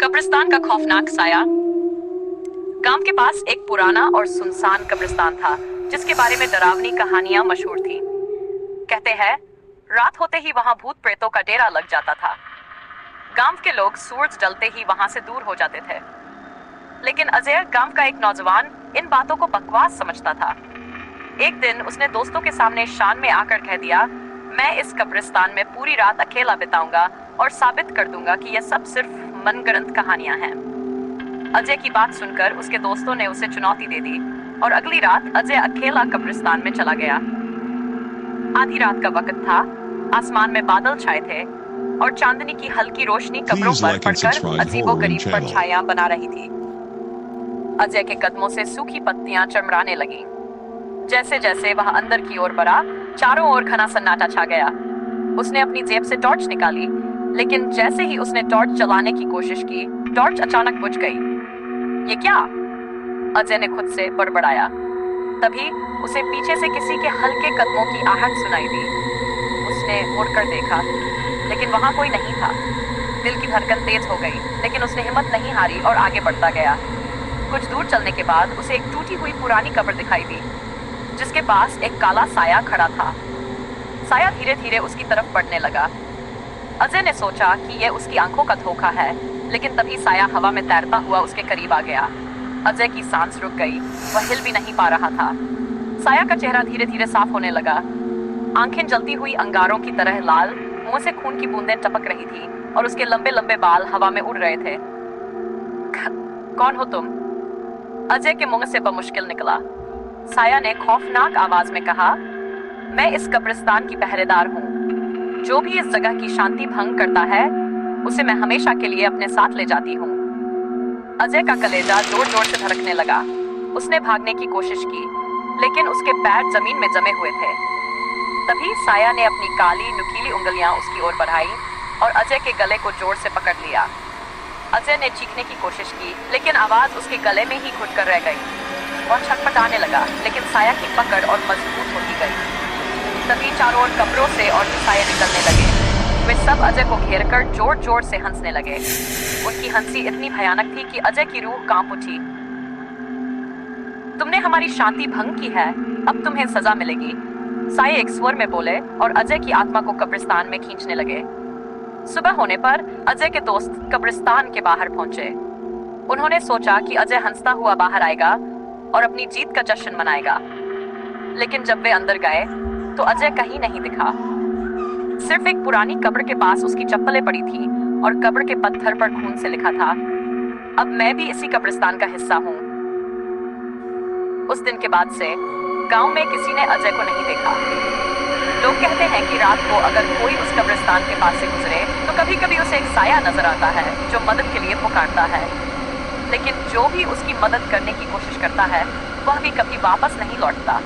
कब्रिस्तान का खौफनाक साया। गांव के पास एक पुराना और सुनसान कब्रिस्तान था जिसके बारे में डरावनी कहानियां मशहूर थी। कहते हैं रात होते ही वहां भूत प्रेतों का डेरा लग जाता था। गांव के लोग सूरज डलते ही वहां से दूर हो जाते थे। लेकिन अजय गांव का एक नौजवान इन बातों को बकवास समझता था। एक दिन उसने दोस्तों के सामने शान में आकर कह दिया, मैं इस कब्रिस्तान में पूरी रात अकेला बिताऊंगा और साबित कर दूंगा कि यह सब सिर्फ मनगढ़ंत कहानियां हैं। अजय की बात सुनकर उसके दोस्तों ने उसे चुनौती दे दी और अगली रात अजय अकेला कब्रिस्तान में चला गया। आधी रात का वक्त था, आसमान में बादल छाए थे और चांदनी की हल्की रोशनी कब्रों पर पड़कर अजीबोगरीब परछाइयां बना रही थी। अजय के कदमों से सूखी पत्तियां चमराने लगीं। जैसे जैसे वह अंदर की ओर बढ़ा, चारों ओर घना सन्नाटा छा गया। उसने अपनी जेब से टॉर्च निकाली, लेकिन जैसे ही उसने टॉर्च जलाने की कोशिश की, टॉर्च अचानक बुझ गई। ये क्या? अजय ने खुद से बड़बड़ाया। तभी उसे पीछे से किसी के हल्के कदमों की आहट सुनाई दी। उसने मुड़कर देखा, लेकिन वहां कोई नहीं था। दिल की धड़कन तेज हो गई, लेकिन उसने हिम्मत नहीं हारी और आगे बढ़ता गया। कुछ दूर चलने के बाद उसे एक टूटी हुई पुरानी कब्र दिखाई दी, जिसके पास एक काला साया खड़ा था। साया धीरे धीरे उसकी तरफ बढ़ने लगा। अजय ने सोचा कि यह उसकी आंखों का धोखा है, लेकिन तभी साया हवा में तैरता हुआ उसके करीब आ गया। अजय की सांस रुक गई, वह हिल भी नहीं पा रहा था। साया का चेहरा धीरे धीरे साफ होने लगा। आंखें जलती हुई अंगारों की तरह लाल, मुंह से खून की बूंदें टपक रही थी और उसके लंबे लंबे बाल हवा में उड़ रहे थे। कौन हो तुम? अजय के मुंह से बमुश्किल निकला। साया ने खौफनाक आवाज में कहा, मैं इस कब्रिस्तान की पहरेदार हूँ। जो भी इस जगह की शांति भंग करता है, उसे मैं हमेशा के लिए अपने साथ ले जाती हूँ। अजय का कलेजा जोर जोर से धड़कने लगा। उसने भागने की कोशिश की, लेकिन उसके पैर जमीन में जमे हुए थे। तभी साया ने अपनी काली नुकीली उंगलियां उसकी ओर बढ़ाई और अजय के गले को जोर से पकड़ लिया। अजय ने चीखने की कोशिश की, लेकिन आवाज उसके गले में ही घुटकर रह गई। वह छटपटाने लगा, लेकिन साया की पकड़ और मजबूत होती गई। तभी चारों ओर कब्रों से और साये निकलने लगे। वे सब अजय को घेरकर जोर जोर से हंसने लगे। उनकी हंसी इतनी भयानक थी कि अजय की रूह कांप उठी। तुमने हमारी शांति भंग की है, अब तुम्हें सजा मिलेगी, साये एक स्वर में बोले और अजय की आत्मा को कब्रिस्तान में खींचने लगे। सुबह होने पर अजय के दोस्त कब्रिस्तान के बाहर पहुंचे। उन्होंने सोचा कि अजय हंसता हुआ बाहर आएगा और अपनी जीत का जश्न मनाएगा। लेकिन जब वे अंदर गए तो अजय कहीं नहीं दिखा। सिर्फ एक पुरानी कब्र के पास उसकी चप्पलें पड़ी थी और कब्र के पत्थर पर खून से लिखा था, अब मैं भी इसी कब्रिस्तान का हिस्सा हूँ। उस दिन के बाद से गांव में किसी ने अजय को नहीं देखा। लोग कहते हैं कि रात को अगर कोई उस कब्रिस्तान के पास से गुजरे तो कभी कभी उसे एक साया नजर आता है जो मदद के लिए पुकारता है। लेकिन जो भी उसकी मदद करने की कोशिश करता है, वह भी कभी वापस नहीं लौटता।